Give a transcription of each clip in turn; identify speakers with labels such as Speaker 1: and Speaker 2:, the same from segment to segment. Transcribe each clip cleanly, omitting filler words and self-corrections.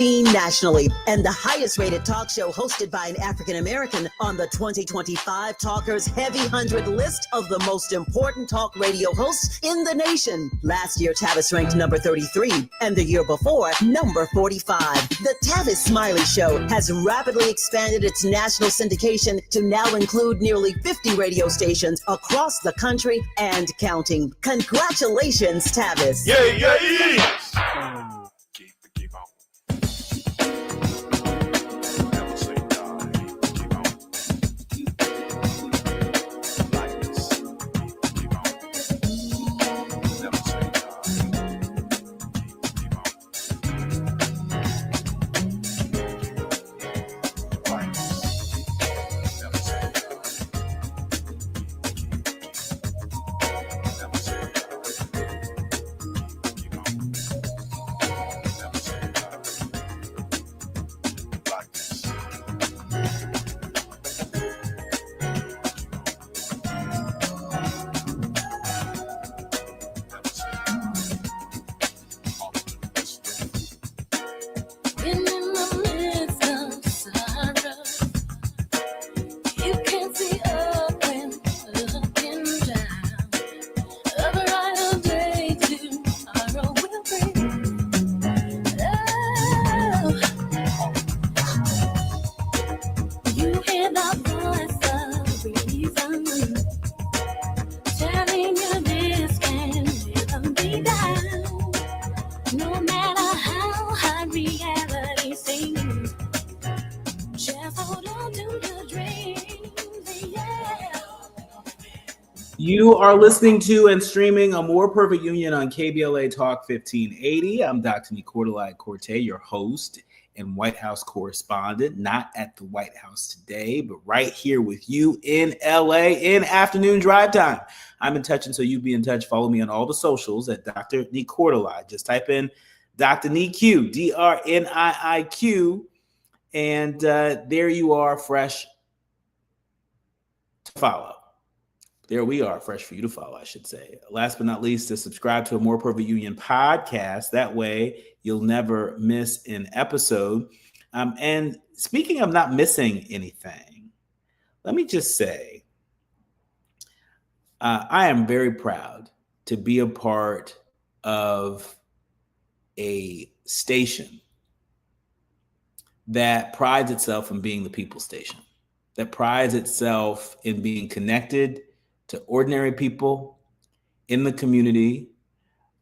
Speaker 1: nationally, and the highest rated talk show hosted by an African American on the 2025 Talkers Heavy 100 list of the most important talk radio hosts in the nation. Last year, Tavis ranked number 33, and the year before, number 45. The Tavis Smiley Show has rapidly expanded its national syndication to now include nearly 50 radio stations across the country and counting. Congratulations, Tavis.
Speaker 2: Yeah. Keep on. Never say die. Keep on. Like this. Keep on. Never say die. Keep on. Like this. Never say die. Never say die. Keep on. Never say die. Like this. Never say
Speaker 3: In the midst of sorrow, you can see up when looking down. A brighter day tomorrow will bring. Oh, you hear the voice of reason telling you this can never be done. No matter how hard reality seems, just hold on to your dreams, yeah.
Speaker 4: You are listening to and streaming A More Perfect Union on KBLA Talk 1580. I'm Dr. Nii-Quartelai Quartey, your host and White House correspondent, not at the White House today, but right here with you in LA in afternoon drive time. I'm in touch, and so you be in touch. Follow me on all the socials at Dr. Nii-Quartelai. Just type in Dr. Nii-Q, DRNIIQ, and there you are, fresh to follow. There we are, fresh for you to follow, I should say. Last but not least, to subscribe to A More Perfect Union podcast. That way, you'll never miss an episode. And speaking of not missing anything, let me just say, I am very proud to be a part of a station that prides itself in being the people station, that prides itself in being connected to ordinary people in the community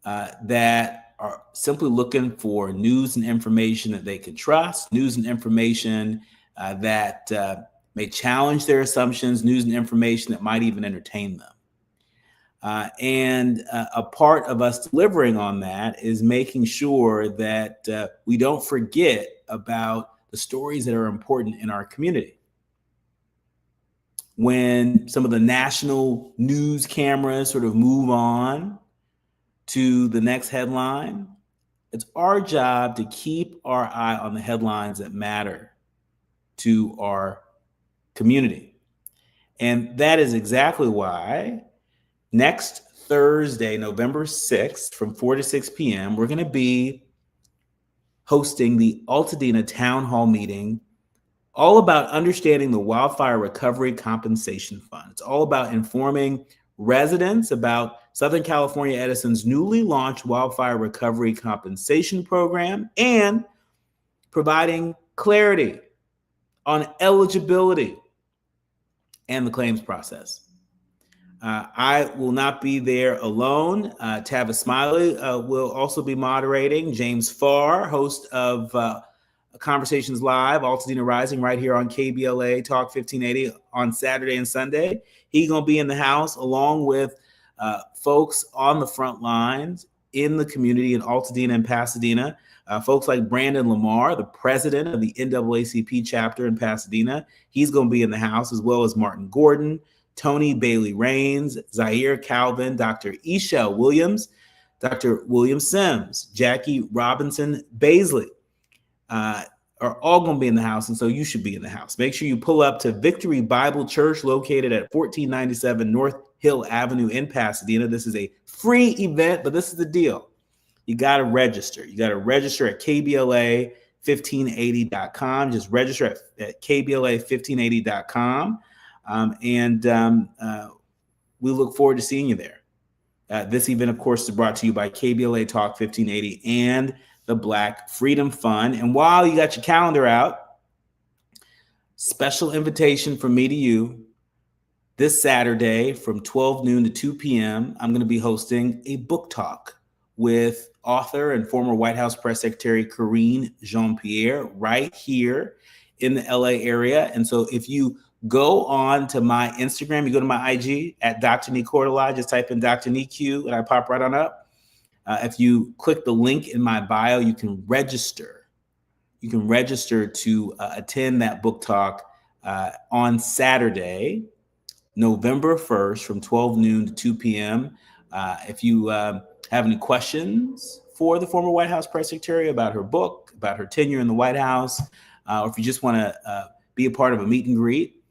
Speaker 4: that are simply looking for news and information that they can trust, news and information that may challenge their assumptions, news and information that might even entertain them. And a part of us delivering on that is making sure that we don't forget about the stories that are important in our community. When some of the national news cameras sort of move on to the next headline, it's our job to keep our eye on the headlines that matter to our community. And that is exactly why next Thursday, November 6th, from 4 to 6 p.m., we're going to be hosting the Altadena Town Hall meeting, all about understanding the Wildfire Recovery Compensation Fund. It's all about informing residents about Southern California Edison's newly launched Wildfire Recovery Compensation Program and providing clarity on eligibility and the claims process. I will not be there alone. Tavis Smiley will also be moderating. James Farr, host of Conversations Live, Altadena Rising, right here on KBLA Talk 1580 on Saturday and Sunday. He's going to be in the house along with folks on the front lines in the community in Altadena and Pasadena. Folks like Brandon Lamar, the president of the NAACP chapter in Pasadena. He's going to be in the house, as well as Martin Gordon, Tony Bailey Rains, Zaire Calvin, Dr. Ishel Williams, Dr. William Sims, Jackie Robinson Baisley are all going to be in the house. And so you should be in the house. Make sure you pull up to Victory Bible Church located at 1497 North Hill Avenue in Pasadena. This is a free event, but this is the deal. You got to register. You got to register at KBLA.com KBLA1580.com. Just register at KBLA1580.com. We look forward to seeing you there. This event, of course, is brought to you by KBLA Talk 1580 and the Black Freedom Fund. And while you got your calendar out, special invitation from me to you. This Saturday from 12 noon to 2 p.m., I'm going to be hosting a book talk with author and former White House Press Secretary Karine Jean-Pierre right here in the LA area. And so if you go on to my Instagram, you go to my IG at Dr. Nii-Quartelai, just type in Dr. Nii-Q and I pop right on up. If you click the link in my bio, you can register. You can register to attend that book talk on Saturday, November 1st from 12 noon to 2 p.m. If you have any questions for the former White House press secretary about her book, about her tenure in the White House, or if you just want to be a part of a meet and greet,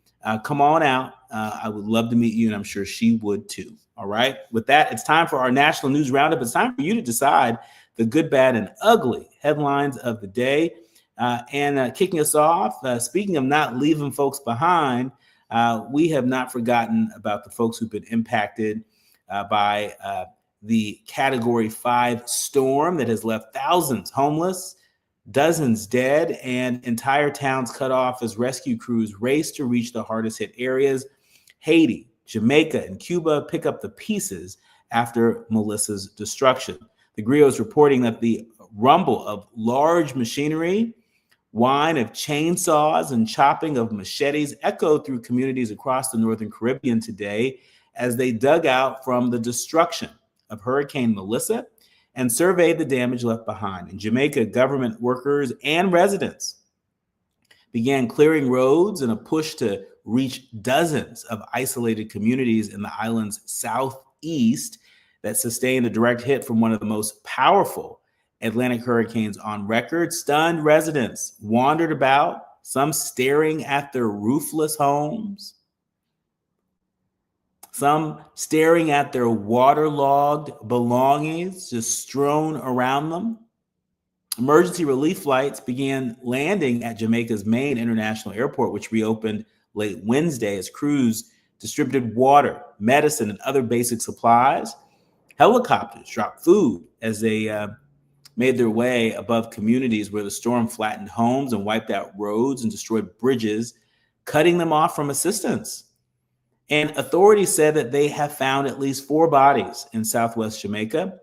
Speaker 4: come on out. I would love to meet you, and I'm sure she would too. All right. With that, it's time for our national news roundup. It's time for you to decide the good, bad, and ugly headlines of the day. Kicking us off, speaking of not leaving folks behind, we have not forgotten about the folks who've been impacted by the Category 5 storm that has left thousands homeless, dozens dead, and entire towns cut off as rescue crews race to reach the hardest hit areas. Haiti, Jamaica, and Cuba pick up the pieces after Melissa's destruction. The Griot is reporting that the rumble of large machinery, whine of chainsaws, and chopping of machetes echoed through communities across the Northern Caribbean today as they dug out from the destruction of Hurricane Melissa and surveyed the damage left behind. In Jamaica, government workers and residents began clearing roads in a push to reach dozens of isolated communities in the island's southeast that sustained a direct hit from one of the most powerful Atlantic hurricanes on record. Stunned residents wandered about, some staring at their roofless homes, some staring at their waterlogged belongings just strewn around them. Emergency relief flights began landing at Jamaica's main international airport, which reopened late Wednesday as crews distributed water, medicine, and other basic supplies. Helicopters dropped food as they made their way above communities where the storm flattened homes and wiped out roads and destroyed bridges, cutting them off from assistance. And authorities said that they have found at least 4 bodies in Southwest Jamaica.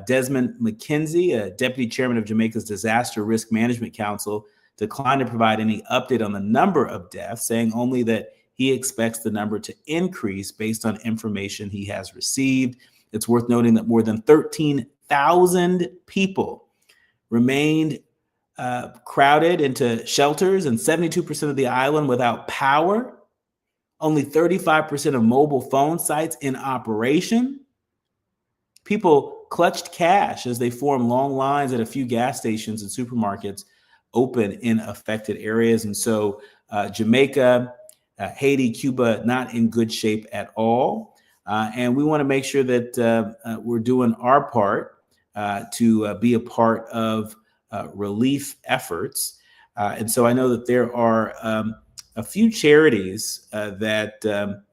Speaker 4: Desmond McKenzie, a deputy chairman of Jamaica's Disaster Risk Management Council, declined to provide any update on the number of deaths, saying only that he expects the number to increase based on information he has received. It's worth noting that more than 13,000 people remained crowded into shelters and 72% of the island without power. Only 35% of mobile phone sites in operation. People clutched cash as they formed long lines at a few gas stations and supermarkets open in affected areas. And so Jamaica, Haiti, Cuba, not in good shape at all. And we want to make sure that we're doing our part to be a part of relief efforts. And so I know that there are a few charities that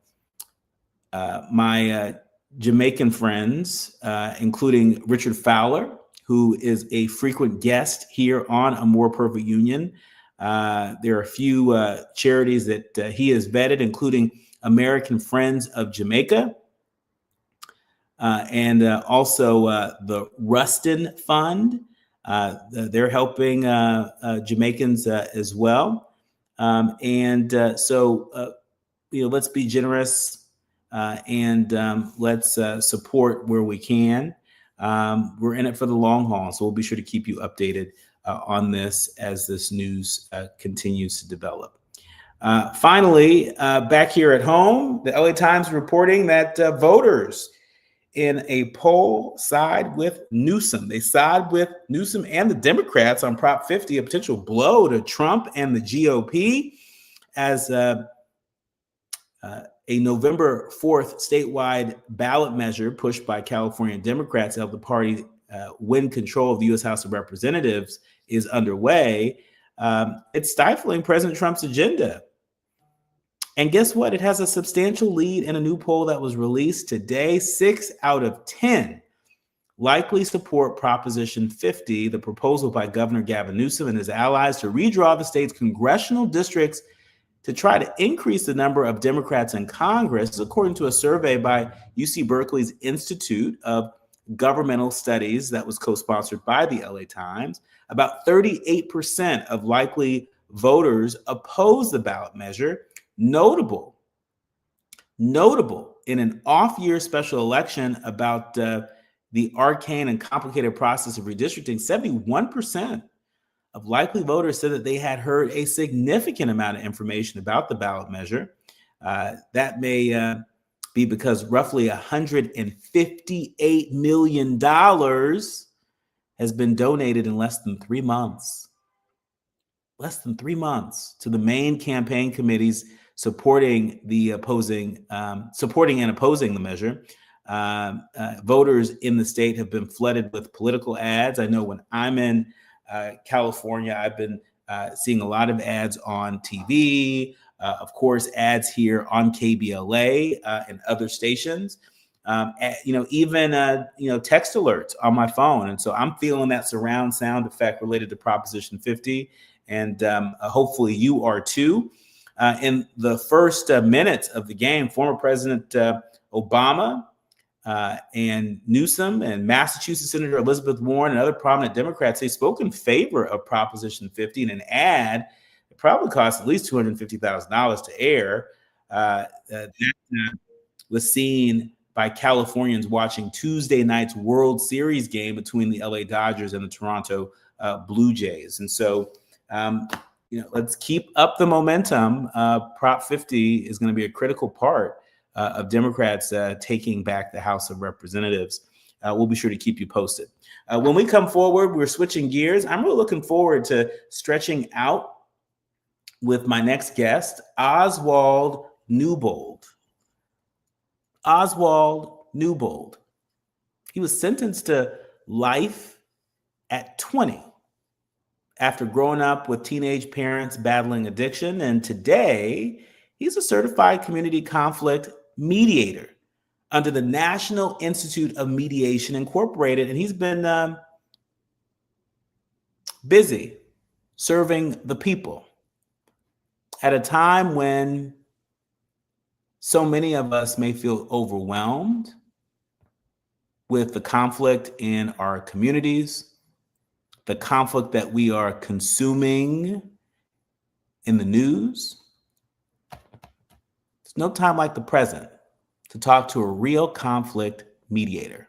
Speaker 4: my Jamaican friends, including Richard Fowler, who is a frequent guest here on A More Perfect Union. There are a few charities that he has vetted, including American Friends of Jamaica, and also the Rustin Fund. They're helping Jamaicans as well. So let's be generous and let's support where we can. We're in it for the long haul, so we'll be sure to keep you updated on this as this news continues to develop. Finally, back here at home, the LA Times reporting that voters in a poll side with Newsom. They side with Newsom and the Democrats on Prop 50, a potential blow to Trump and the GOP as a November 4th statewide ballot measure pushed by California Democrats to help the party win control of the U.S. House of Representatives is underway, it's stifling President Trump's agenda. And guess what? It has a substantial lead in a new poll that was released today. 6 out of 10 likely support Proposition 50, the proposal by Governor Gavin Newsom and his allies to redraw the state's congressional districts to try to increase the number of Democrats in Congress, according to a survey by UC Berkeley's Institute of Governmental Studies that was co-sponsored by the LA Times. About 38% of likely voters oppose the ballot measure. Notable in an off-year special election about the arcane and complicated process of redistricting, 71% of likely voters said that they had heard a significant amount of information about the ballot measure. That may be because roughly $158 million has been donated in less than 3 months. Less than 3 months to the main campaign committees supporting and opposing the measure. Voters in the state have been flooded with political ads. I know when I'm in California, I've been seeing a lot of ads on TV, of course, ads here on KBLA and other stations, even text alerts on my phone. And so I'm feeling that surround sound effect related to Proposition 50, and hopefully you are too. In the first minutes of the game, former President Obama and Newsom and Massachusetts Senator Elizabeth Warren and other prominent Democrats, they spoke in favor of Proposition 50 in an ad. It probably cost at least $250,000 to air. That was seen by Californians watching Tuesday night's World Series game between the LA Dodgers and the Toronto Blue Jays. And so, let's keep up the momentum. Prop 50 is going to be a critical part of Democrats taking back the House of Representatives. We'll be sure to keep you posted. When we come forward, we're switching gears. I'm really looking forward to stretching out with my next guest, Oswald Newbold. Oswald Newbold. He was sentenced to life at 20 after growing up with teenage parents battling addiction. And today, he's a certified community conflict mediator under the National Institute of Mediation Incorporated. And he's been busy serving the people at a time when so many of us may feel overwhelmed with the conflict in our communities, the conflict that we are consuming in the news. There's no time like the present to talk to a real conflict mediator.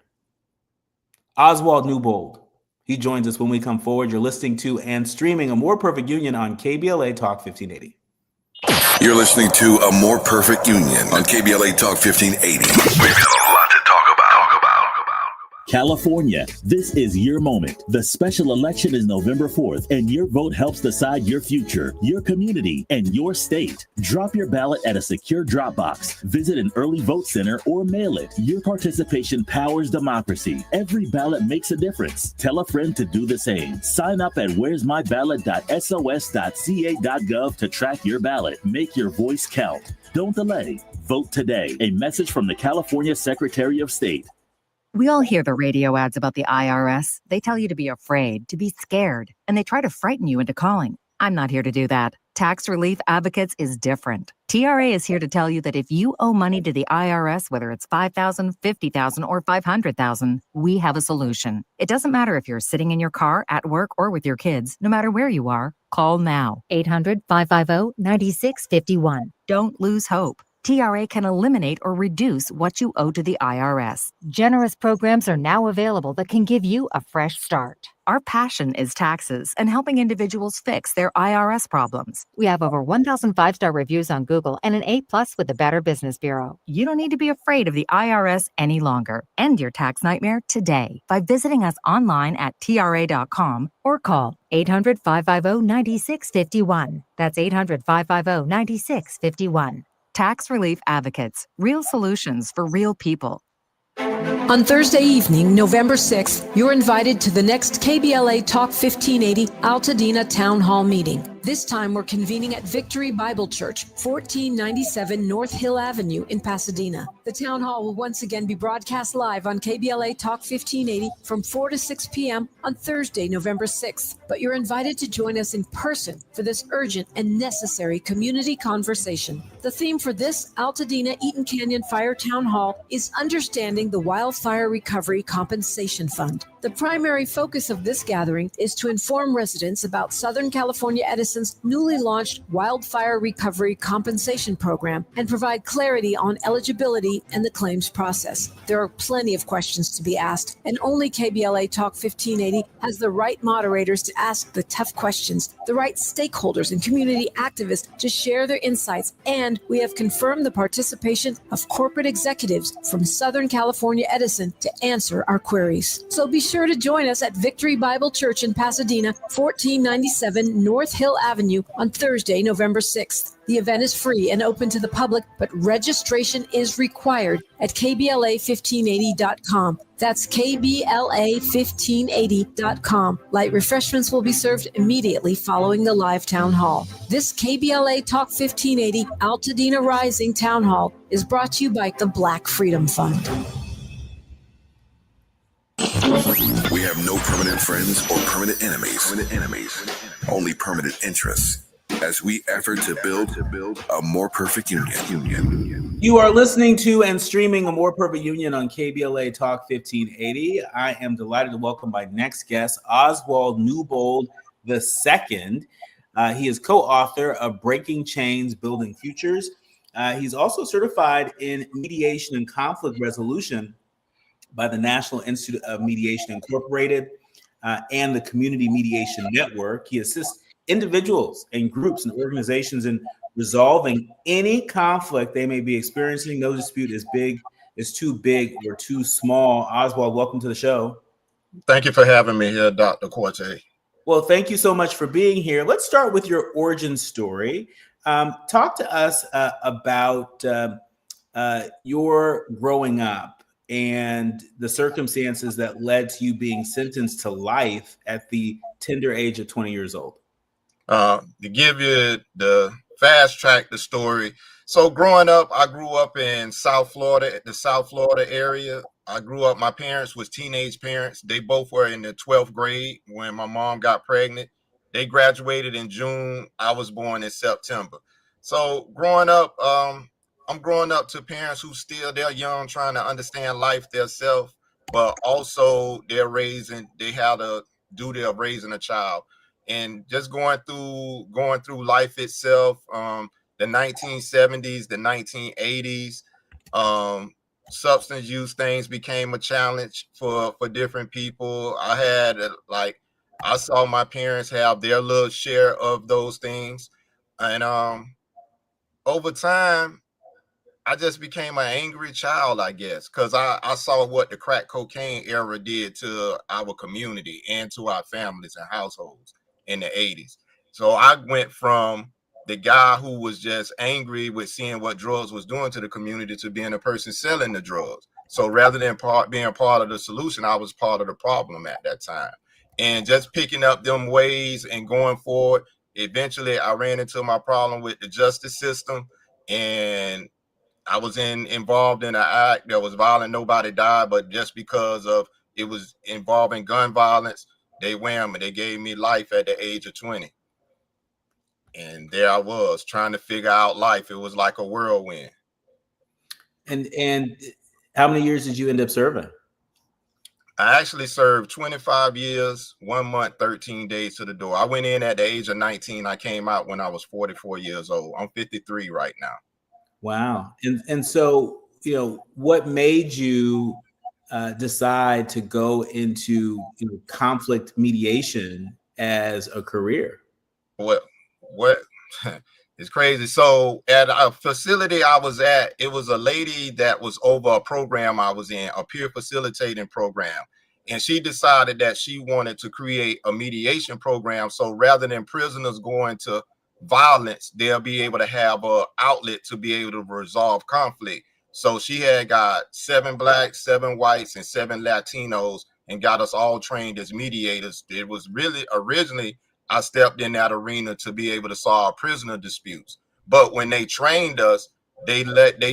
Speaker 4: Oswald Newbold, he joins us when we come forward. You're listening to and streaming A More Perfect Union on KBLA Talk 1580.
Speaker 2: You're listening to A More Perfect Union on KBLA Talk 1580. We've got a lot to talk about.
Speaker 5: California, this is your moment. The special election is November 4th, and your vote helps decide your future, your community, and your state. Drop your ballot at a secure drop box. Visit an early vote center or mail it. Your participation powers democracy. Every ballot makes a difference. Tell a friend to do the same. Sign up at where'smyballot.sos.ca.gov to track your ballot. Make your voice count. Don't delay. Vote today. A message from the California Secretary of State.
Speaker 6: We all hear the radio ads about the IRS. They tell you to be afraid, to be scared, and they try to frighten you into calling. I'm not here to do that. Tax Relief Advocates is different. TRA is here to tell you that if you owe money to the IRS, whether it's $5,000, $50,000, or $500,000, we have a solution. It doesn't matter if you're sitting in your car, at work, or with your kids. No matter where you are, call now. 800-550-9651. Don't lose hope. TRA can eliminate or reduce what you owe to the IRS. Generous programs are now available that can give you a fresh start. Our passion is taxes and helping individuals fix their IRS problems. We have over 1,000 5-star reviews on Google and an A+ with the Better Business Bureau. You don't need to be afraid of the IRS any longer. End your tax nightmare today by visiting us online at TRA.com or call 800-550-9651. That's 800-550-9651. Tax Relief Advocates, real solutions for real people.
Speaker 7: On Thursday evening, November 6th, you're invited to the next KBLA Talk 1580 Altadena Town Hall meeting. This time, we're convening at Victory Bible Church, 1497 North Hill Avenue in Pasadena. The town hall will once again be broadcast live on KBLA Talk 1580 from 4 to 6 p.m. on Thursday, November 6th. But you're invited to join us in person for this urgent and necessary community conversation. The theme for this Altadena Eaton Canyon Fire Town Hall is Understanding the Wildfire Recovery Compensation Fund. The primary focus of this gathering is to inform residents about Southern California Edison's newly launched Wildfire Recovery Compensation Program and provide clarity on eligibility and the claims process. There are plenty of questions to be asked, and only KBLA Talk 1580 has the right moderators to ask the tough questions, the right stakeholders and community activists to share their insights, and we have confirmed the participation of corporate executives from Southern California Edison to answer our queries. So be sure to join us at Victory Bible Church in Pasadena, 1497 North Hill Avenue on Thursday, November 6th. The event is free and open to the public, but registration is required at KBLA1580.com. That's KBLA1580.com. Light refreshments will be served immediately following the live town hall. This KBLA Talk 1580 Altadena Rising Town Hall is brought to you by the Black Freedom Fund.
Speaker 2: We have no permanent friends or permanent enemies. Only permanent interests. As we effort to build a more perfect union.
Speaker 4: You are listening to and streaming A More Perfect Union on KBLA Talk 1580. I am delighted to welcome my next guest, Oswald Newbold II. He is co-author of Breaking Chains, Building Futures. He's also certified in mediation and conflict resolution by the National Institute of Mediation Incorporated and the Community Mediation Network. He assists individuals and groups and organizations in resolving any conflict they may be experiencing. No dispute is too big or too small. Oswald, welcome to the show.
Speaker 8: Thank you for having me here, Dr. Quartey.
Speaker 4: Well, thank you so much for being here. Let's start with your origin story. Talk to us about your growing up and the circumstances that led to you being sentenced to life at the tender age of 20 years old.
Speaker 8: To give you the fast track the story. So growing up, I grew up in South Florida, the South Florida area. I grew up, my parents was teenage parents. They both were in the 12th grade when my mom got pregnant. They graduated in June. I was born in September. So growing up, I'm growing up to parents who they're young, trying to understand life themselves, but also they have the duty of raising a child. And just going through life itself, the 1970s, the 1980s, substance use things became a challenge for different people. I saw my parents have their little share of those things. And over time, I just became an angry child, I guess, because I saw what the crack cocaine era did to our community and to our families and households in the 80s. So I went from the guy who was just angry with seeing what drugs was doing to the community to being a person selling the drugs. So rather than being part of the solution, I was part of the problem at that time. And just picking up them ways and going forward, eventually I ran into my problem with the justice system, and I was involved in an act that was violent. Nobody died, but just because of it was involving gun violence, they whammed me. They gave me life at the age of 20. And there I was trying to figure out life. It was like a whirlwind.
Speaker 4: And how many years did you end up serving?
Speaker 8: I actually served 25 years, 1 month, 13 days to the door. I went in at the age of 19. I came out when I was 44 years old. I'm 53 right now.
Speaker 4: Wow. And so, what made you decide to go into conflict mediation as a career?
Speaker 8: What it's crazy. So at a facility I was at, it was a lady that was over a program I was in, a peer facilitating program. And she decided that she wanted to create a mediation program. So rather than prisoners going to violence, they'll be able to have an outlet to be able to resolve conflict. So she had got 7 blacks, 7 whites, and 7 Latinos, and got us all trained as mediators. It was really originally I stepped in that arena to be able to solve prisoner disputes. But when they trained us, they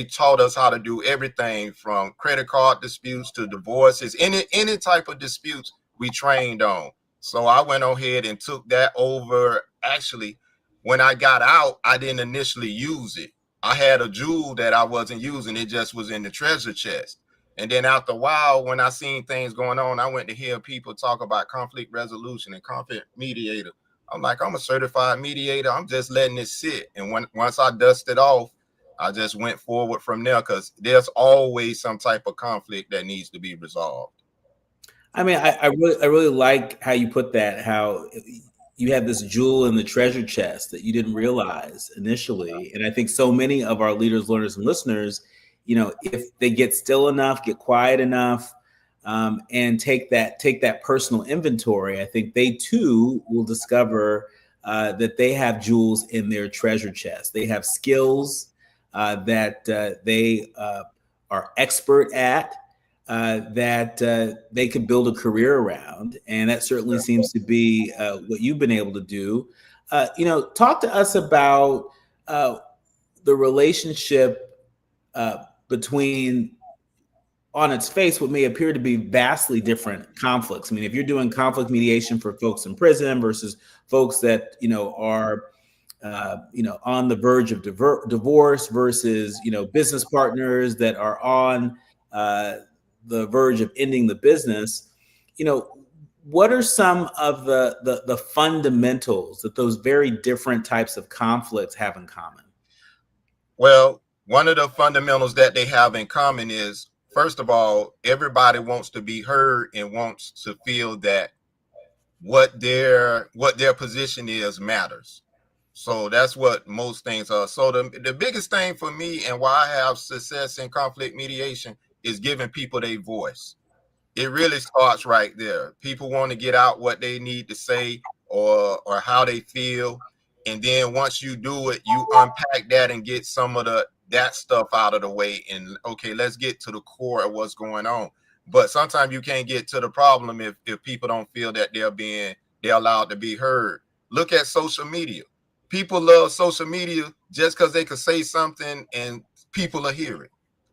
Speaker 8: taught us how to do everything from credit card disputes to divorces, any type of disputes we trained on. So I went ahead and took that over. Actually, when I got out, I didn't initially use it. I had a jewel that I wasn't using. It just was in the treasure chest. And then after a while, when I seen things going on, I went to hear people talk about conflict resolution and conflict mediator. I'm like, I'm a certified mediator. I'm just letting it sit. And once I dusted off, I just went forward from there, because there's always some type of conflict that needs to be resolved.
Speaker 4: I mean, I really like how you put that, how you have this jewel in the treasure chest that you didn't realize initially. And I think so many of our leaders, learners, and listeners, if they get still enough, get quiet enough, and take that personal inventory, I think they too will discover that they have jewels in their treasure chest. They have skills that they are expert at, that they could build a career around. And that certainly seems to be what you've been able to do. Talk to us about the relationship between, on its face, what may appear to be vastly different conflicts. I mean, if you're doing conflict mediation for folks in prison versus folks that, are on the verge of divorce versus, business partners that are on the verge of ending the business, what are some of the fundamentals that those very different types of conflicts have in common?
Speaker 8: Well, one of the fundamentals that they have in common is, first of all, everybody wants to be heard and wants to feel that what their position is matters. So that's what most things are. So the biggest thing for me, and why I have success in conflict mediation, is giving people their voice. It really starts right there. People want to get out what they need to say or how they feel. And then once you do it, you unpack that and get some of that stuff out of the way. And okay, let's get to the core of what's going on. But sometimes you can't get to the problem if people don't feel that they're allowed to be heard. Look at social media. People love social media just because they could say something and people will hear it.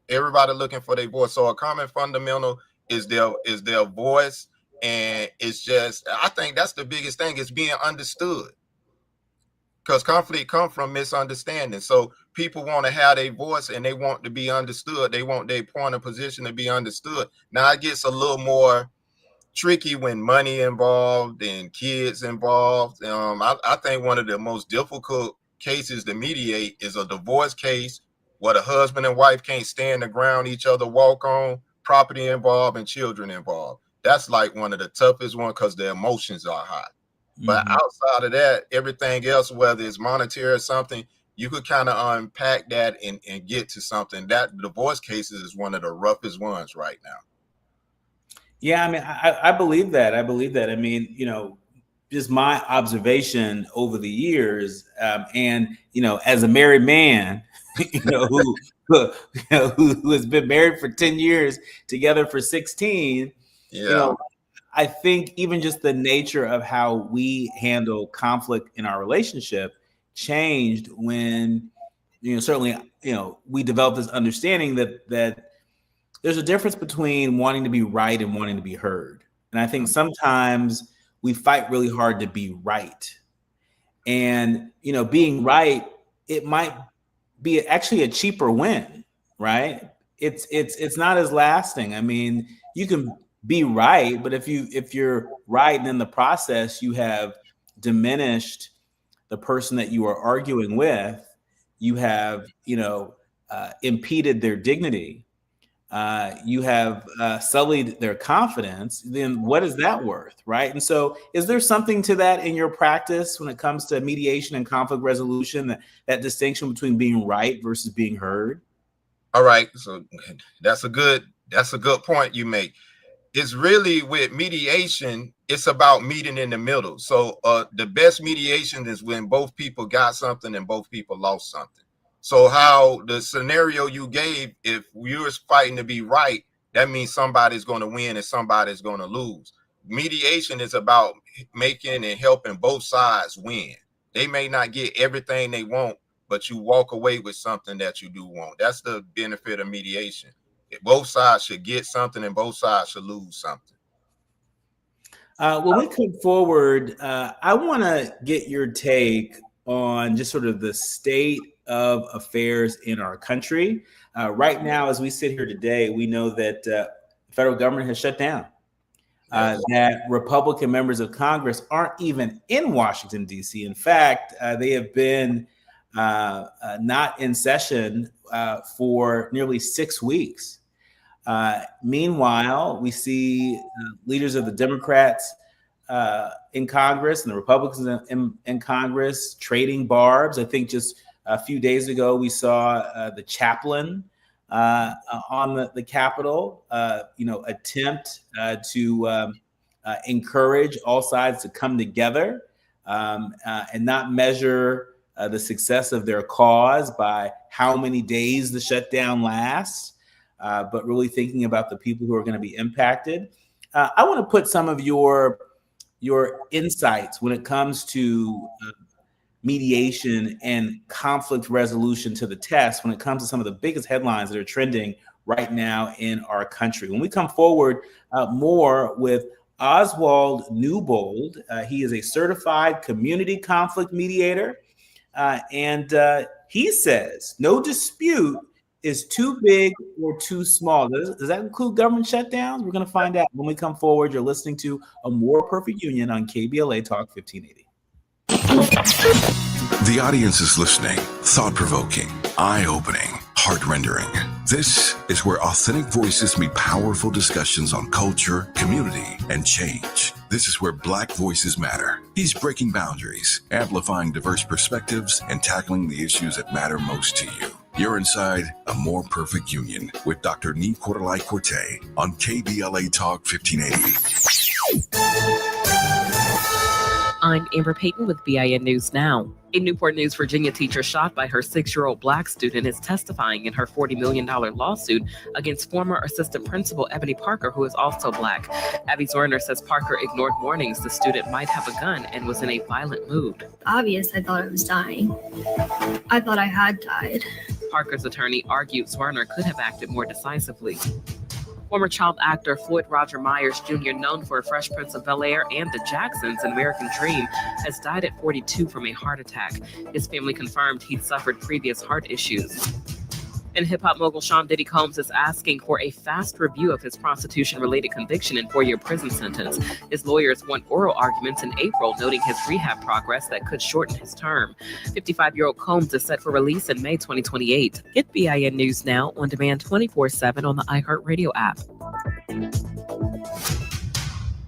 Speaker 8: Everybody looking for their voice. So a common fundamental is their voice. And it's just, I think that's the biggest thing, is being understood. Because conflict comes from misunderstanding. So people want to have their voice and they want to be understood. They want their point of position to be understood. Now it gets a little more tricky when money involved and kids involved. I think one of the most difficult cases to mediate is a divorce case where the husband and wife can't stand the ground each other walk on, property involved, and children involved. That's like one of the toughest ones because the emotions are high. But outside of that, everything else, whether it's monetary or something, you could kind of unpack that and get to something. That divorce cases is one of the roughest ones right now.
Speaker 4: Yeah, I mean, I believe that. I mean, just my observation over the years, and as a married man, who has been married for 10 years, together for 16, I think even just the nature of how we handle conflict in our relationship changed when, certainly, we developed this understanding that there's a difference between wanting to be right and wanting to be heard. And I think sometimes we fight really hard to be right. And, being right, it might be actually a cheaper win, right? It's not as lasting. I mean, you can be right, but if you're right and in the process you have diminished the person that you are arguing with, you have impeded their dignity, you have sullied their confidence, then what is that worth, right? And so is there something to that in your practice when it comes to mediation and conflict resolution, that distinction between being right versus being heard?
Speaker 8: All right, so that's a good point you make. It's really, with mediation, it's about meeting in the middle. So the best mediation is when both people got something and both people lost something. So how the scenario you gave, if you're fighting to be right, that means somebody's going to win and somebody's going to lose. Mediation is about making and helping both sides win. They may not get everything they want, but you walk away with something that you do want. That's the benefit of mediation. Both sides should get something and both sides should lose something.
Speaker 4: When we come forward, I want to get your take on just sort of the state of affairs in our country. Right now, as we sit here today, we know that the federal government has shut down, that Republican members of Congress aren't even in Washington, D.C. In fact, they have been not in session for nearly 6 weeks. Meanwhile, we see leaders of the Democrats in Congress and the Republicans in Congress trading barbs. I think just a few days ago, we saw the chaplain on the Capitol, attempt to encourage all sides to come together and not measure the success of their cause by how many days the shutdown lasts, but really thinking about the people who are going to be impacted. I want to put some of your insights when it comes to mediation and conflict resolution to the test when it comes to some of the biggest headlines that are trending right now in our country. When we come forward more with Oswald Newbold, he is a certified community conflict mediator, and he says no dispute is too big or too small. Does that include government shutdowns? We're going to find out when we come forward. You're listening to A More Perfect Union on KBLA Talk 1580.
Speaker 2: The audience is listening, thought-provoking, eye-opening, heart-rendering. This is where authentic voices meet powerful discussions on culture, community, and change. This is where Black voices matter. He's breaking boundaries, amplifying diverse perspectives, and tackling the issues that matter most to you. You're inside A More Perfect Union with Dr. Nii-Quartelai Quartey on KBLA Talk 1580.
Speaker 9: I'm Amber Payton with BIN News Now. A Newport News, Virginia teacher shot by her 6-year-old Black student is testifying in her $40 million lawsuit against former assistant principal Ebony Parker, who is also Black. Abby Zorner says Parker ignored warnings the student might have a gun and was in a violent mood.
Speaker 10: Obvious, I thought I was dying. I thought I had died.
Speaker 9: Parker's attorney argued Zorner could have acted more decisively. Former child actor Floyd Roger Myers Jr., known for Fresh Prince of Bel-Air and The Jacksons and American Dream, has died at 42 from a heart attack. His family confirmed he'd suffered previous heart issues. And hip-hop mogul Sean Diddy Combs is asking for a fast review of his prostitution-related conviction and 4-year prison sentence. His lawyers want oral arguments in April, noting his rehab progress that could shorten his term. 55-year-old Combs is set for release in May 2028. Get BIN News Now on demand 24/7 on the iHeartRadio app.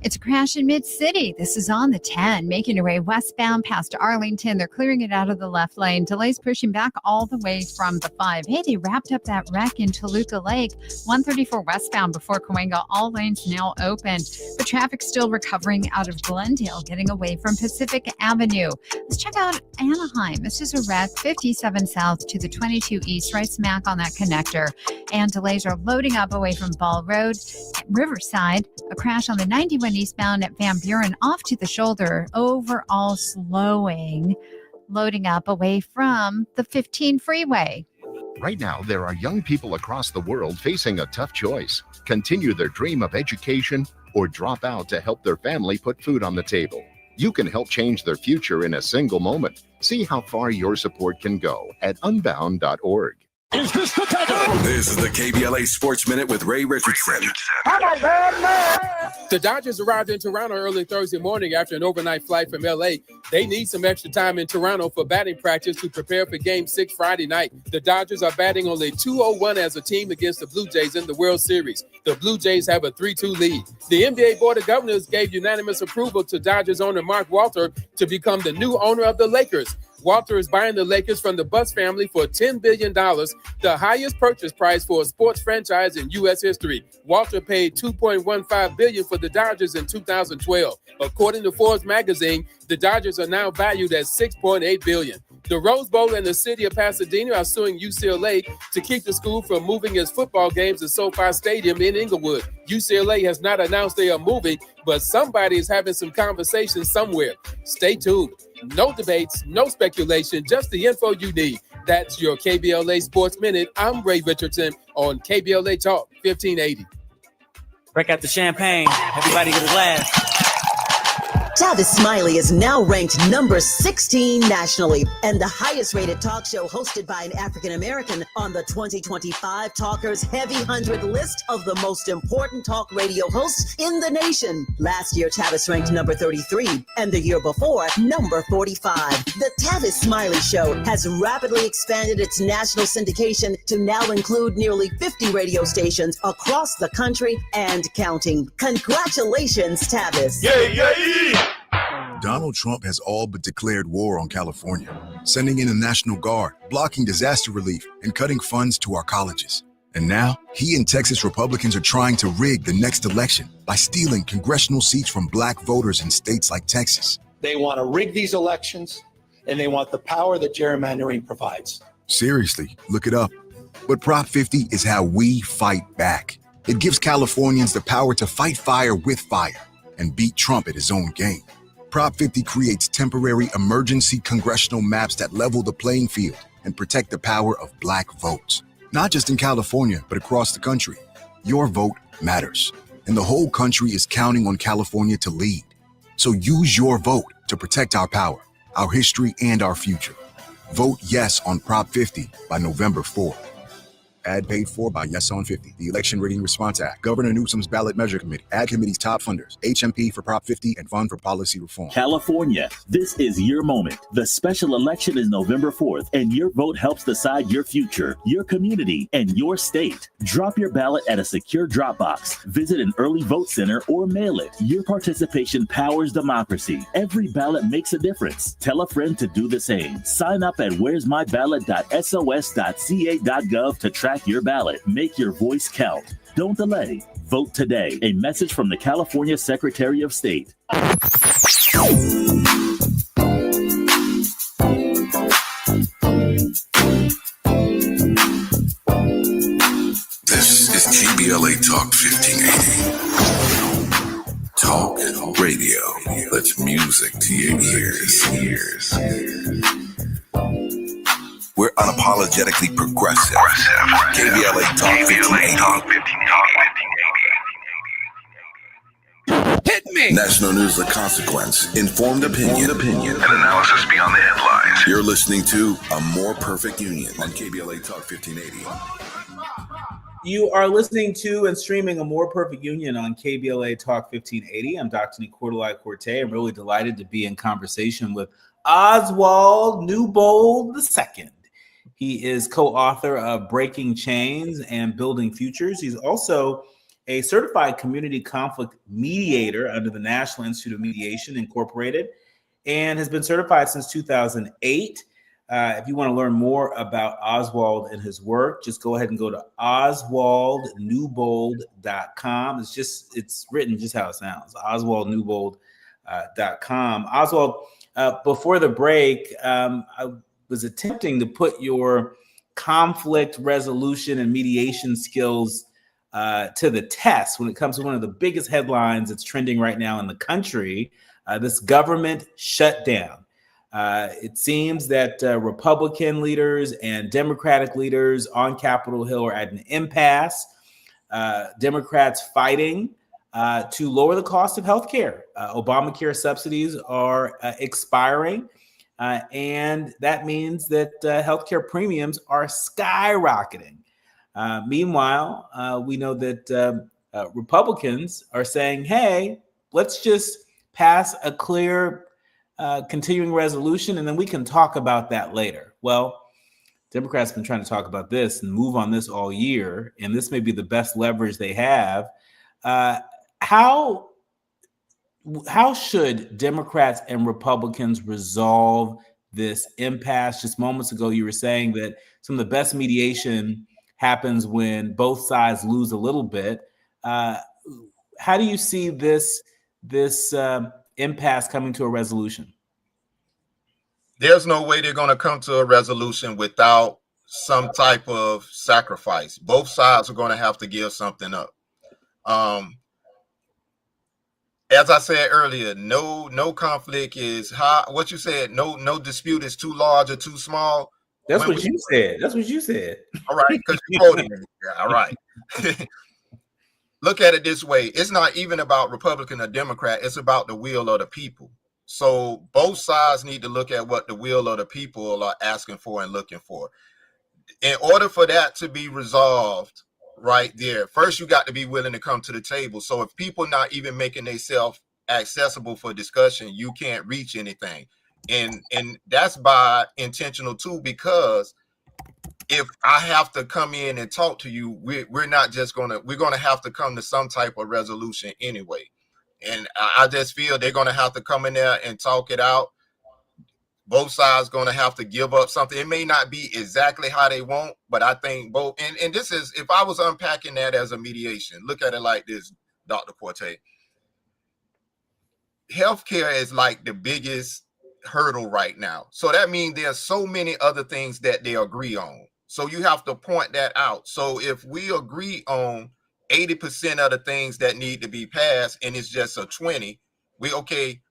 Speaker 11: It's a crash in Mid-City. This is on the 10, making your way westbound past Arlington. They're clearing it out of the left lane. Delays pushing back all the way from the 5. Hey, they wrapped up that wreck in Toluca Lake. 134 westbound before Cahuenga. All lanes now open. But traffic still recovering out of Glendale, getting away from Pacific Avenue. Let's check out Anaheim. This is a wreck, 57 south to the 22 east, right smack on that connector. And delays are loading up away from Ball Road. At Riverside, a crash on the 91 eastbound at Van Buren off to the shoulder, overall slowing, loading up away from the 15 freeway.
Speaker 12: Right now, there are young people across the world facing a tough choice: continue their dream of education or drop out to help their family put food on the table. You can help change their future in a single moment. See how far your support can go at unbound.org.
Speaker 2: Is this the tackle? This is the KBLA Sports Minute with Ray Richardson.
Speaker 13: The Dodgers arrived in Toronto early Thursday morning after an overnight flight from LA. They need some extra time in Toronto for batting practice to prepare for Game 6 Friday night. The Dodgers are batting only .201 as a team against the Blue Jays in the World Series. The Blue Jays have a 3-2 lead. The NBA Board of Governors gave unanimous approval to Dodgers owner Mark Walter to become the new owner of the Lakers. Walter is buying the Lakers from the Bucks family for $10 billion, the highest purchase price for a sports franchise in U.S. history. Walter paid $2.15 billion for the Dodgers in 2012. According to Forbes magazine, the Dodgers are now valued at $6.8 billion. The Rose Bowl and the city of Pasadena are suing UCLA to keep the school from moving its football games to SoFi Stadium in Inglewood. UCLA has not announced they are moving, but somebody is having some conversations somewhere. Stay tuned. No debates, no speculation, just the info you need. That's your KBLA Sports Minute. I'm Ray Richardson on KBLA Talk 1580.
Speaker 4: Break out the champagne. Everybody get a glass.
Speaker 1: Tavis Smiley is now ranked number 16 nationally and the highest rated talk show hosted by an African American on the 2025 Talkers Heavy 100 list of the most important talk radio hosts in the nation. Last year, Tavis ranked number 33 and the year before, number 45. The Tavis Smiley Show has rapidly expanded its national syndication to now include nearly 50 radio stations across the country and counting. Congratulations, Tavis.
Speaker 14: Yeah. Donald Trump has all but declared war on California, sending in the National Guard, blocking disaster relief, and cutting funds to our colleges. And now, he and Texas Republicans are trying to rig the next election by stealing congressional seats from black voters in states like Texas.
Speaker 15: They want to rig these elections, and they want the power that gerrymandering provides.
Speaker 14: Seriously, look it up. But Prop 50 is how we fight back. It gives Californians the power to fight fire with fire and beat Trump at his own game. Prop 50 creates temporary emergency congressional maps that level the playing field and protect the power of black votes. Not just in California, but across the country. Your vote matters, and the whole country is counting on California to lead. So use your vote to protect our power, our history, and our future. Vote yes on Prop 50 by November 4th. Ad paid for by Yes on 50, the Election Rigging Response Act, Governor Newsom's Ballot Measure Committee, Ad Committee's top funders, HMP for Prop 50, and Fund for Policy Reform.
Speaker 5: California, this is your moment. The special election is November 4th, and your vote helps decide your future, your community, and your state. Drop your ballot at a secure drop box. Visit an early vote center or mail it. Your participation powers democracy. Every ballot makes a difference. Tell a friend to do the same. Sign up at where'smyballot.sos.ca.gov to track your ballot. Make your voice count. Don't delay. Vote today. A message from the California Secretary of State.
Speaker 2: This is KBLA Talk 1580. Talk radio. That's music to your ears. We're unapologetically progressive. KBLA Talk 1580.
Speaker 13: Hit me!
Speaker 2: National news of consequence, informed opinion, and analysis beyond the headlines. You're listening to A More Perfect Union on KBLA Talk 1580.
Speaker 4: You are listening to and streaming A More Perfect Union on KBLA Talk 1580. I'm Dr. Nii-Quartelai Quartey. I'm really delighted to be in conversation with Oswald Newbold II. He is co-author of Breaking Chains and Building Futures. He's also a certified community conflict mediator under the National Institute of Mediation Incorporated and has been certified since 2008. If you want to learn more about Oswald and his work, just go ahead and go to oswaldnewbold.com. It's written just how it sounds, oswaldnewbold.com. Oswald, before the break, I was attempting to put your conflict resolution and mediation skills to the test when it comes to one of the biggest headlines that's trending right now in the country, this government shutdown. It seems that Republican leaders and Democratic leaders on Capitol Hill are at an impasse. Democrats fighting to lower the cost of health care. Obamacare subsidies are expiring. And that means that healthcare premiums are skyrocketing. Meanwhile, we know that Republicans are saying, hey, let's just pass a clear continuing resolution, and then we can talk about that later. Well, Democrats have been trying to talk about this and move on this all year, and this may be the best leverage they have. How should Democrats and Republicans resolve this impasse? Just moments ago, you were saying that some of the best mediation happens when both sides lose a little bit. How do you see this impasse coming to a resolution?
Speaker 8: There's no way they're going to come to a resolution without some type of sacrifice. Both sides are going to have to give something up. As I said earlier, no conflict is high. What you said, no dispute is too large or too small.
Speaker 4: That's what you said. That's what you said.
Speaker 8: All right, because you quoted me. Yeah, all right. Look at it this way. It's not even about Republican or Democrat. It's about the will of the people. So both sides need to look at what the will of the people are asking for and looking for. In order for that to be resolved right there, first you got to be willing to come to the table. So if people not even making themselves accessible for discussion, you can't reach anything. And that's by intentional too, because if I have to come in and talk to you, we're not just we're gonna have to come to some type of resolution anyway. And I just feel they're gonna have to come in there and talk it out. Both sides gonna have to give up something. It may not be exactly how they want, but I think both. And this is, if I was unpacking that as a mediation, look at it like this, Dr. Quartey. Healthcare is like the biggest hurdle right now. So that means there's so many other things that they agree on. So you have to point that out. So if we agree on 80% of the things that need to be passed and it's just a 20,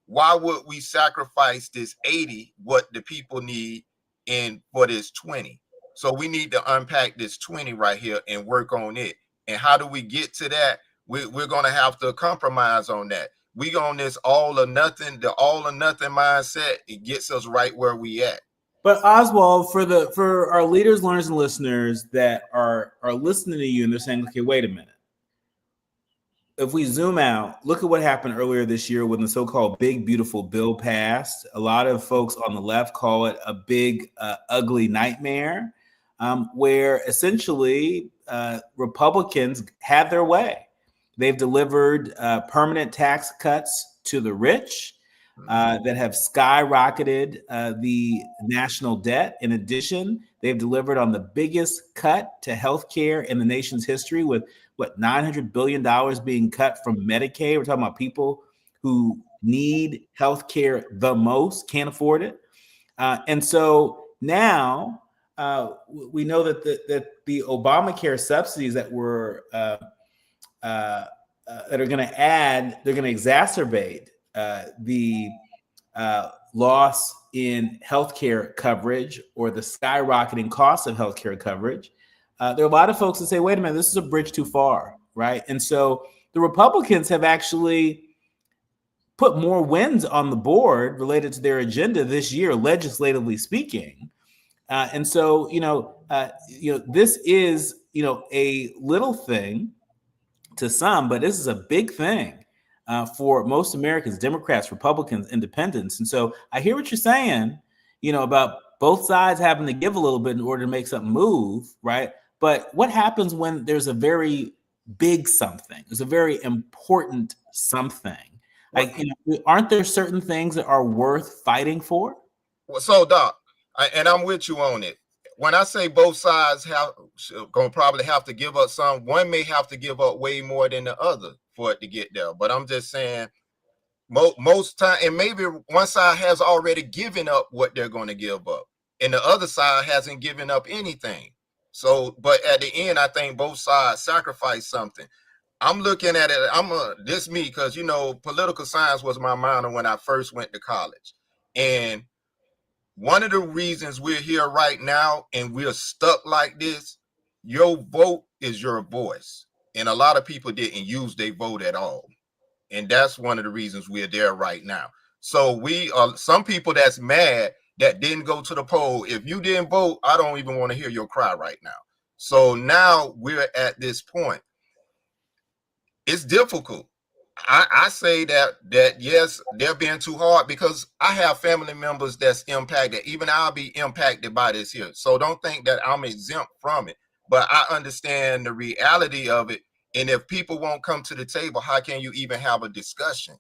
Speaker 8: why would we sacrifice this 80, what the people need, in for this 20? So we need to unpack this 20 right here and work on it. And how do we get to that? We're going to have to compromise on that. We on this all or nothing, the all or nothing mindset. It gets us right where we at.
Speaker 4: But Oswald, for our leaders, learners, and listeners that are listening to you and they're saying, okay, wait a minute. If we zoom out, look at what happened earlier this year when the so-called big, beautiful bill passed. A lot of folks on the left call it a big, ugly nightmare, where essentially Republicans had their way. They've delivered permanent tax cuts to the rich that have skyrocketed the national debt. In addition, they've delivered on the biggest cut to healthcare in the nation's history, with $900 billion being cut from Medicaid. We're talking about people who need healthcare the most, can't afford it. And so now we know that the Obamacare subsidies that were that are going to add, they're going to exacerbate the loss in healthcare coverage or the skyrocketing cost of healthcare coverage. There are a lot of folks that say, wait a minute, this is a bridge too far, right? And so the Republicans have actually put more wins on the board related to their agenda this year, legislatively speaking. And so, this is, a little thing to some, but this is a big thing for most Americans, Democrats, Republicans, Independents. And so I hear what you're saying, about both sides having to give a little bit in order to make something move, right? But what happens when there's a very big something? There's a very important something. Like, aren't there certain things that are worth fighting for?
Speaker 8: Well, so Doc, and I'm with you on it. When I say both sides gonna probably have to give up some, one may have to give up way more than the other for it to get there. But I'm just saying, most time, and maybe one side has already given up what they're going to give up, and the other side hasn't given up anything. So, but at the end, I think both sides sacrifice something. I'm looking at it. This me, because political science was my minor when I first went to college, and one of the reasons we're here right now and we're stuck like this, your vote is your voice. And a lot of people didn't use their vote at all. And that's one of the reasons we're there right now. So we are some people that's mad that didn't go to the poll. If you didn't vote, I don't even want to hear your cry right now. So now we're at this point. It's difficult. I say that yes, they're being too hard because I have family members that's impacted. Even I'll be impacted by this here. So don't think that I'm exempt from it. But I understand the reality of it. And if people won't come to the table, how can you even have a discussion?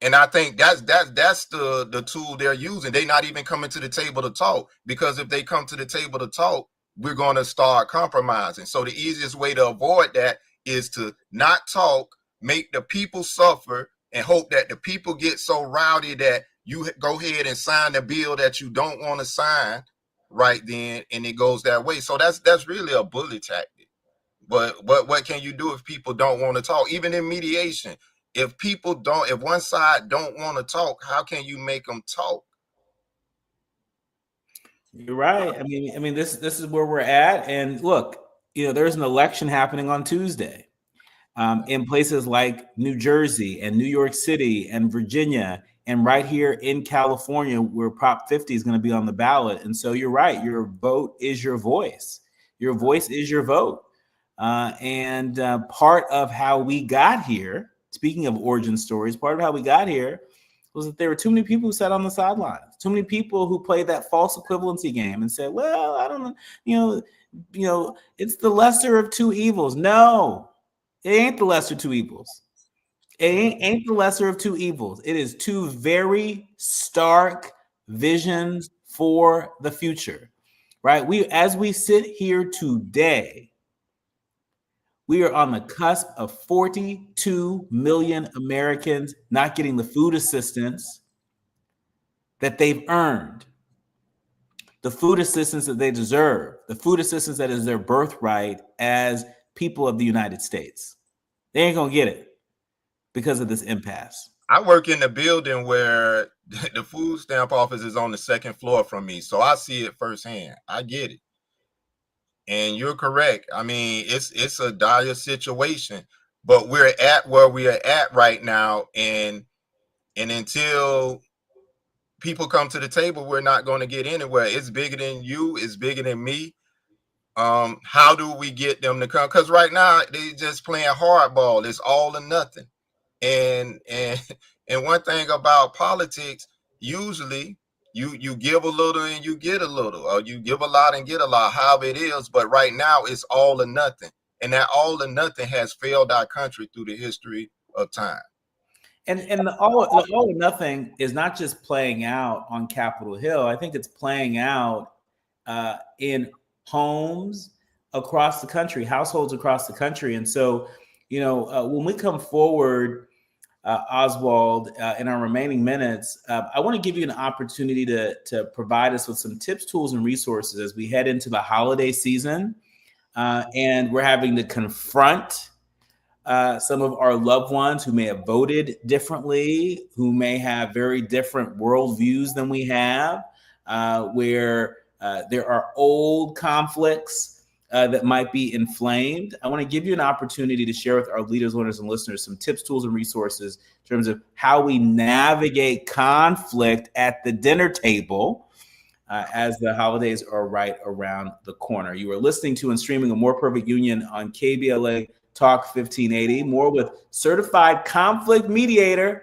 Speaker 8: And I think that's the tool they're using. They're not even coming to the table to talk, because if they come to the table to talk, we're going to start compromising. So the easiest way to avoid that is to not talk, make the people suffer, and hope that the people get so rowdy that you go ahead and sign the bill that you don't want to sign right then, and it goes that way. So that's really a bully tactic. But what can you do if people don't want to talk? Even in mediation, if one side don't want to talk, how can you make them talk?
Speaker 4: You're right. I mean, this is where we're at. And look, there's an election happening on Tuesday in places like New Jersey and New York City and Virginia, and right here in California, where Prop 50 is going to be on the ballot. And so you're right. Your vote is your voice. Your voice is your vote. And part of how we got here, speaking of origin stories, part of how we got here was that there were too many people who sat on the sidelines, too many people who played that false equivalency game and said, well, I don't know, it's the lesser of two evils. No, it ain't the lesser of two evils. It ain't the lesser of two evils. It is two very stark visions for the future, right? As we sit here today, we are on the cusp of 42 million Americans not getting the food assistance that they've earned, the food assistance that they deserve, the food assistance that is their birthright as people of the United States. They ain't going to get it because of this impasse.
Speaker 8: I work in the building where the food stamp office is on the second floor from me, so I see it firsthand. I get it. And you're correct. I mean, it's a dire situation, but we're at where we are at right now. And until people come to the table, we're not going to get anywhere. It's bigger than you. It's bigger than me. How do we get them to come? Because right now they just playing hardball. It's all or nothing. And one thing about politics, usually you give a little and you get a little, or you give a lot and get a lot, however it is. But right now it's all or nothing. And that all or nothing has failed our country through the history of time.
Speaker 4: And the all or nothing is not just playing out on Capitol Hill. I think it's playing out in homes across the country, households across the country. And so, when we come forward, Oswald, in our remaining minutes, I want to give you an opportunity to provide us with some tips, tools, and resources as we head into the holiday season. And we're having to confront some of our loved ones who may have voted differently, who may have very different worldviews than we have, where there are old conflicts that might be inflamed. I want to give you an opportunity to share with our leaders, learners, and listeners some tips, tools, and resources in terms of how we navigate conflict at the dinner table as the holidays are right around the corner. You are listening to and streaming A More Perfect Union on KBLA Talk 1580. More with certified conflict mediator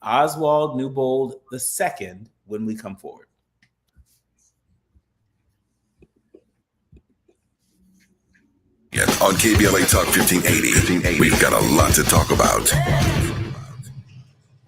Speaker 4: Oswald Newbold II when we come forward.
Speaker 2: On KBLA Talk 1580, we've got a lot to talk about.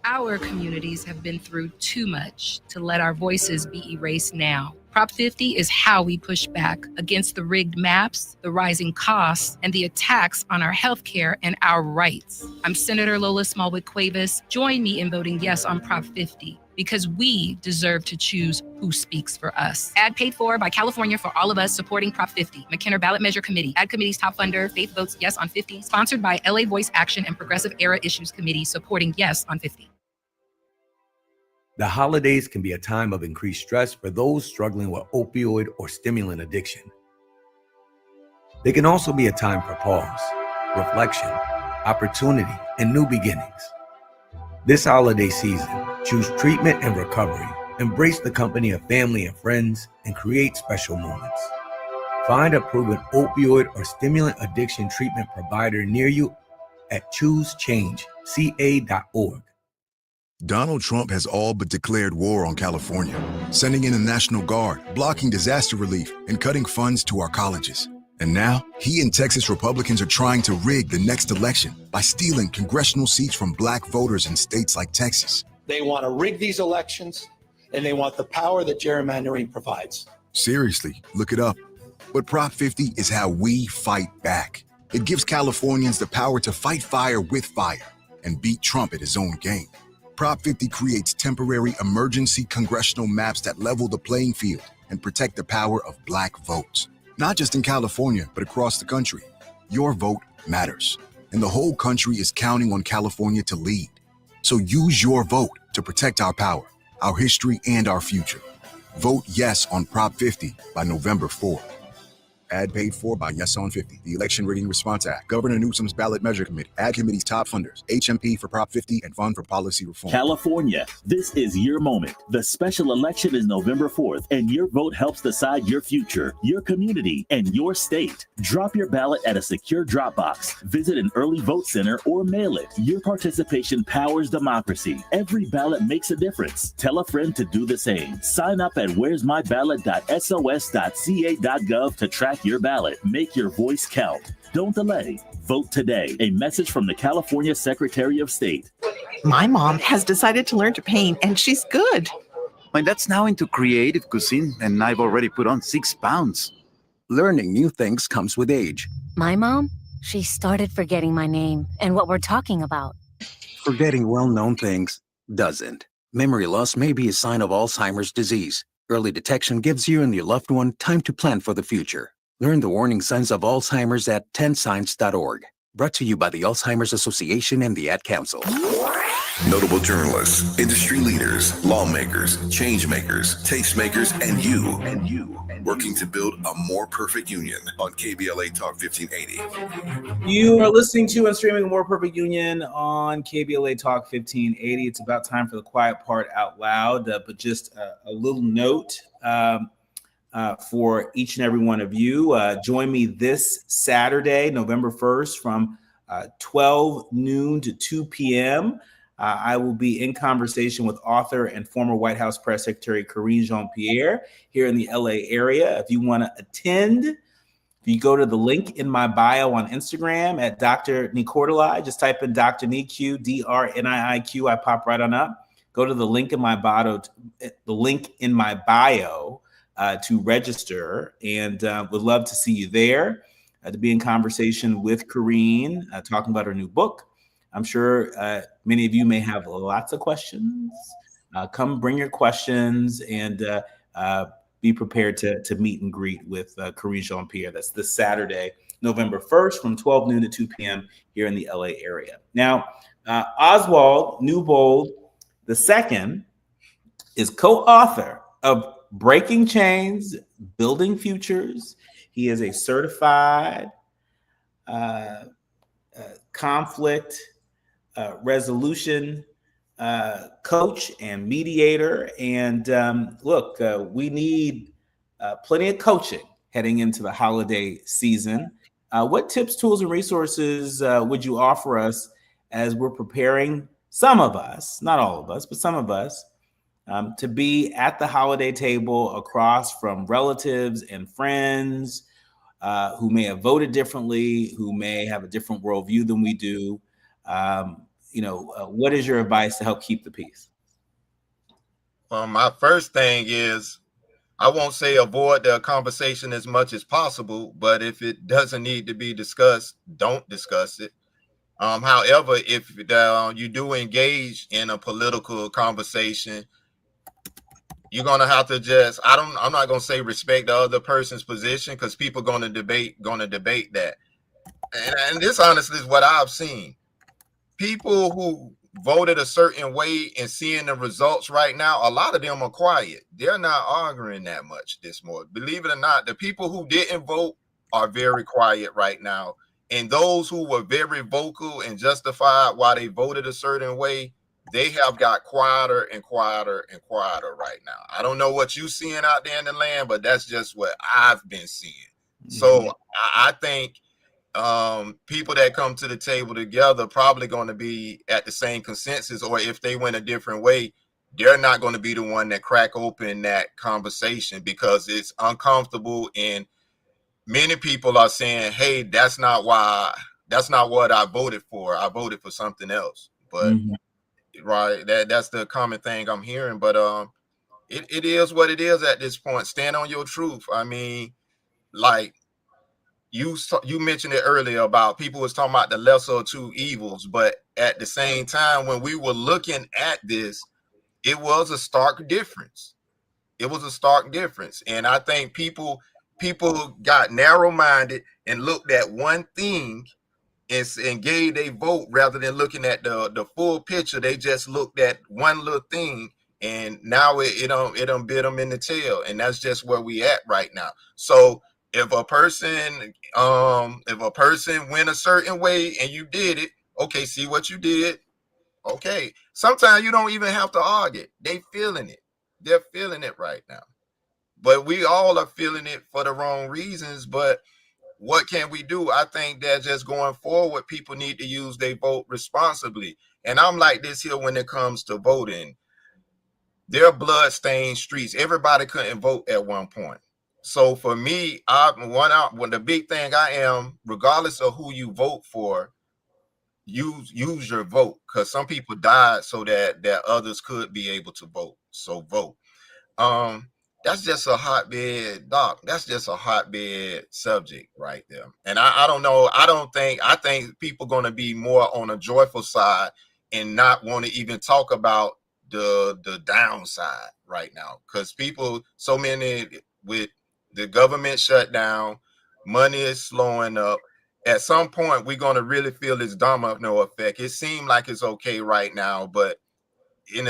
Speaker 16: Our communities have been through too much to let our voices be erased now. Prop 50 is how we push back against the rigged maps, the rising costs, and the attacks on our healthcare and our rights. I'm Senator Lola Smallwood-Cuevas. Join me in voting yes on Prop 50. Because we deserve to choose who speaks for us. Ad paid for by California for All of Us, supporting Prop 50. McKenna Ballot Measure Committee. Ad committee's top funder. Faith votes yes on 50. Sponsored by LA Voice Action and Progressive Era Issues Committee, supporting yes on 50.
Speaker 17: The holidays can be a time of increased stress for those struggling with opioid or stimulant addiction. They can also be a time for pause, reflection, opportunity, and new beginnings. This holiday season, choose treatment and recovery, embrace the company of family and friends, and create special moments. Find a proven opioid or stimulant addiction treatment provider near you at choosechangeca.org.
Speaker 14: Donald Trump has all but declared war on California, sending in the National Guard, blocking disaster relief, and cutting funds to our colleges. And now, he and Texas Republicans are trying to rig the next election by stealing congressional seats from black voters in states like Texas.
Speaker 15: They want to rig these elections, and they want the power that gerrymandering provides.
Speaker 14: Seriously, look it up. But Prop 50 is how we fight back. It gives Californians the power to fight fire with fire and beat Trump at his own game. Prop 50 creates temporary emergency congressional maps that level the playing field and protect the power of black votes. Not just in California, but across the country. Your vote matters, and the whole country is counting on California to lead. So use your vote to protect our power, our history, and our future. Vote yes on Prop 50 by November 4th. Ad paid for by Yes on 50, the Election Rigging Response Act, Governor Newsom's Ballot Measure Committee, Ad Committee's top funders, HMP for Prop 50, and Fund for Policy Reform.
Speaker 5: California, this is your moment. The special election is November 4th, and your vote helps decide your future, your community, and your state. Drop your ballot at a secure drop box. Visit an early vote center or mail it. Your participation powers democracy. Every ballot makes a difference. Tell a friend to do the same. Sign up at where'smyballot.sos.ca.gov to track your ballot. Make your voice count. Don't delay. Vote today. A message from the California Secretary of State.
Speaker 18: My mom has decided to learn to paint, and she's good.
Speaker 19: My dad's now into creative cuisine, and I've already put on 6 pounds.
Speaker 20: Learning new things comes with age.
Speaker 21: My mom, she started forgetting my name and what we're talking about.
Speaker 20: Forgetting well-known things doesn't. Memory loss may be a sign of Alzheimer's disease. Early detection gives you and your loved one time to plan for the future. Learn the warning signs of Alzheimer's at 10signs.org. Brought to you by the Alzheimer's Association and the Ad Council.
Speaker 2: Notable journalists, industry leaders, lawmakers, change makers, tastemakers, and you, working to build a more perfect union on KBLA Talk 1580.
Speaker 4: You are listening to and streaming More Perfect Union on KBLA Talk 1580. It's about time for the quiet part out loud, but just a little note for each and every one of you. Join me this Saturday, November 1st from 12 noon to 2 p.m. I will be in conversation with author and former White House Press Secretary Karine Jean-Pierre here in the LA area. If you want to attend, if you go to the link in my bio on Instagram at Dr. Nii-Quartelai, just type in Dr. Nii-Q, D-R-N-I-I-Q. I pop right on up. Go to the link in my bio, to register, and would love to see you there to be in conversation with Karine, talking about her new book. I'm sure many of you may have lots of questions. Come bring your questions and be prepared to meet and greet with Karine Jean-Pierre. That's this Saturday, November 1st from 12 noon to 2 p.m. here in the LA area. Now, Oswald Newbold II is co-author of Breaking Chains, Building Futures. He is a certified conflict resolution coach and mediator. And look, we need plenty of coaching heading into the holiday season. What tips, tools, and resources would you offer us as we're preparing, some of us, not all of us, but some of us, to be at the holiday table across from relatives and friends who may have voted differently, who may have a different worldview than we do? What is your advice to help keep the peace?
Speaker 8: Well, my first thing is, I won't say avoid the conversation as much as possible, but if it doesn't need to be discussed, don't discuss it. However, if you do engage in a political conversation, you're gonna have to just, I'm not gonna say respect the other person's position, because people are gonna debate that. And this honestly is what I've seen. People who voted a certain way and seeing the results right now, a lot of them are quiet. They're not arguing that much this morning. Believe it or not, the people who didn't vote are very quiet right now. And those who were very vocal and justified why they voted a certain way, they have got quieter and quieter and quieter right now. I don't know what you're seeing out there in the land, but that's just what I've been seeing. Mm-hmm. So I think people that come to the table together probably going to be at the same consensus, or if they went a different way, they're not going to be the one that crack open that conversation, because it's uncomfortable and many people are saying, hey, that's not what I voted for. I voted for something else. But right, that's the common thing I'm hearing. But it is what it is at this point. Stand on your truth. I mean, like you mentioned it earlier about people was talking about the lesser of two evils, but at the same time, when we were looking at this, it was a stark difference. It was a stark difference. And I think people got narrow-minded and looked at one thing and gave a vote rather than looking at the full picture. They just looked at one little thing, and now it don't bit them in the tail. And that's just where we at right now. So if a person went a certain way and you did it, okay, see what you did. Okay. Sometimes you don't even have to argue. They feeling it. They're feeling it right now. But we all are feeling it for the wrong reasons. But what can we do? I think that just going forward, people need to use their vote responsibly. And I'm like this here when it comes to voting. They're blood-stained streets. Everybody couldn't vote at one point. So for me, the big thing I am, regardless of who you vote for, use your vote, because some people died so that others could be able to vote. So vote. That's just a hotbed, Doc. That's just a hotbed subject right there. And I don't know. I think people going to be more on a joyful side and not want to even talk about the downside right now, because so many with the government shut down, money is slowing up. At some point, we're going to really feel this domino effect. It seems like it's okay right now, but in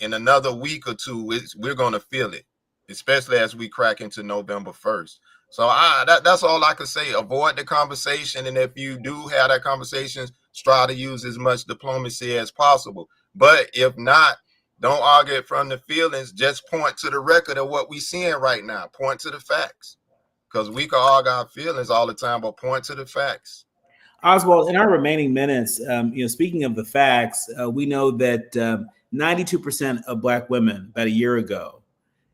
Speaker 8: another week or two, we're going to feel it, especially as we crack into November 1st. So that's all I can say. Avoid the conversation, and if you do have that conversation, try to use as much diplomacy as possible. But if not, don't argue it from the feelings. Just point to the record of what we're seeing right now. Point to the facts, because we can argue our feelings all the time, but point to the facts.
Speaker 4: Oswald, in our remaining minutes, speaking of the facts, we know that 92% of Black women about a year ago,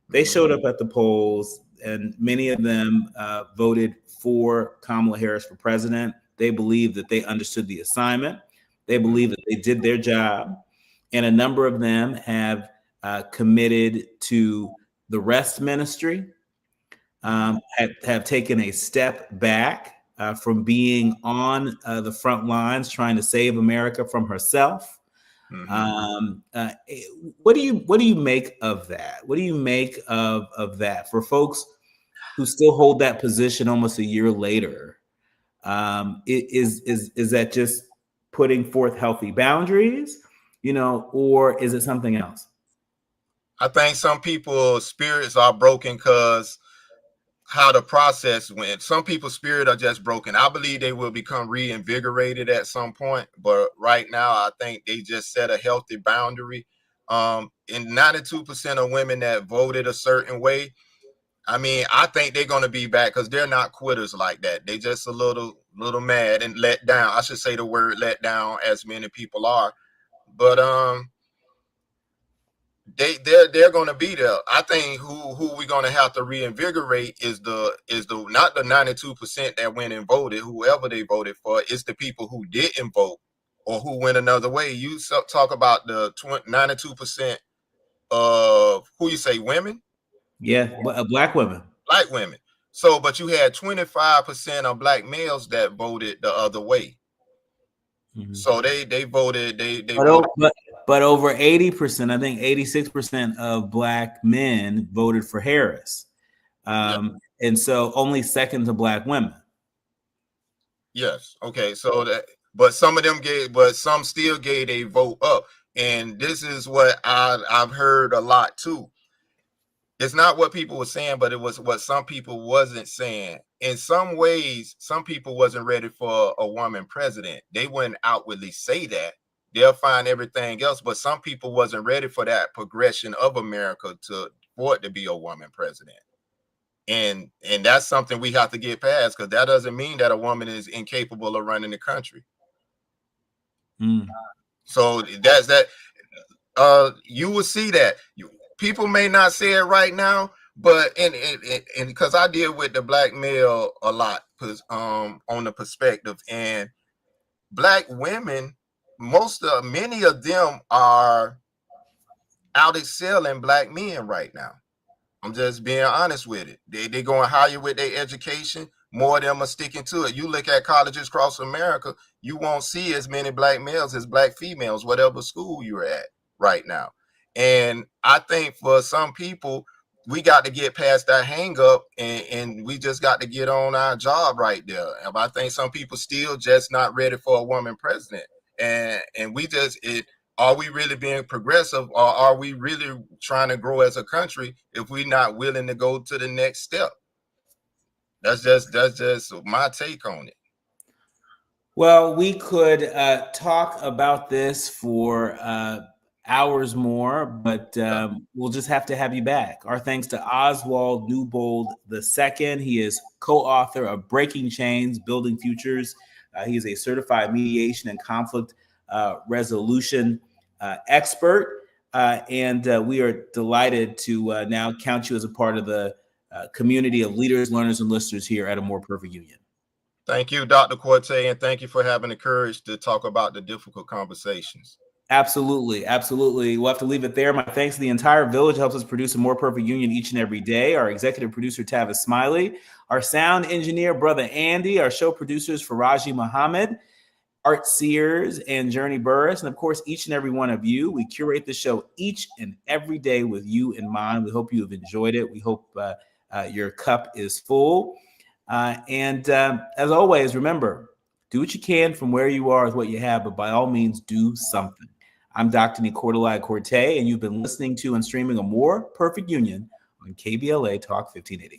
Speaker 4: they showed up at the polls, and many of them voted for Kamala Harris for president. They believe that they understood the assignment. They believe that they did their job. And a number of them have committed to the rest ministry, have taken a step back from being on the front lines, trying to save America from herself. What do you make of that? What do you make of that for folks who still hold that position almost a year later? Is that just putting forth healthy boundaries, or is it something else?
Speaker 8: I think some people's spirits are broken because how the process went. Some people's spirit are just broken. I believe they will become reinvigorated at some point, but right now I think they just set a healthy boundary. And 92% of women that voted a certain way, I mean, I think they're going to be back because they're not quitters like that. They just a little mad and let down. I should say the word let down, as many people are. But they're going to be there. I think who we're going to have to reinvigorate is the not the 92% that went and voted, whoever they voted for. It's the people who didn't vote or who went another way. You talk about the 92% of who you say women.
Speaker 4: Yeah, Black women.
Speaker 8: Black women. So, but you had 25% of Black males that voted the other way. So they voted. They voted.
Speaker 4: But over 80%, I think 86% of Black men voted for Harris, and so only second to Black women.
Speaker 8: Yes. Okay. So but some of them but some still gave a vote up, and this is what I've heard a lot too. It's not what people were saying, but it was what some people wasn't saying. In some ways, some people wasn't ready for a woman president. They wouldn't outwardly say that. They'll find everything else, but some people wasn't ready for that progression of America for it to be a woman president. And that's something we have to get past, because that doesn't mean that a woman is incapable of running the country. So that's that. You will see that. People may not say it right now, But and because I deal with the black male a lot, because on the perspective, and black women, many of them are out excelling black men right now. I'm just being honest with it. They going higher with their education. More of them are sticking to it. You look at colleges across America, you won't see as many black males as black females, whatever school you're at right now. And I think for some people, we got to get past that hang up, and we just got to get on our job right there. And I think some people still just not ready for a woman president. And we just are we really being progressive, or are we really trying to grow as a country if we're not willing to go to the next step? That's just my take on it.
Speaker 4: Well, we could talk about this for hours more, but we'll just have to have you back. Our thanks to Oswald Newbold II. He is co-author of Breaking Chains, Building Futures. He is a certified mediation and conflict resolution expert. And we are delighted to now count you as a part of the community of leaders, learners, and listeners here at A More Perfect Union.
Speaker 8: Thank you, Dr. Quartey, and thank you for having the courage to talk about the difficult conversations.
Speaker 4: Absolutely. Absolutely. We'll have to leave it there. My thanks to the entire village helps us produce A More Perfect Union each and every day. Our executive producer, Tavis Smiley, our sound engineer, Brother Andy, our show producers, Faraji Muhammad, Art Sears, and Journey Burris, and of course, each and every one of you. We curate the show each and every day with you in mind. We hope you have enjoyed it. We hope your cup is full. And as always, remember, do what you can from where you are with what you have, but by all means, do something. I'm Dr. Nii-Quartelai Quartey, and you've been listening to and streaming A More Perfect Union on KBLA Talk 1580.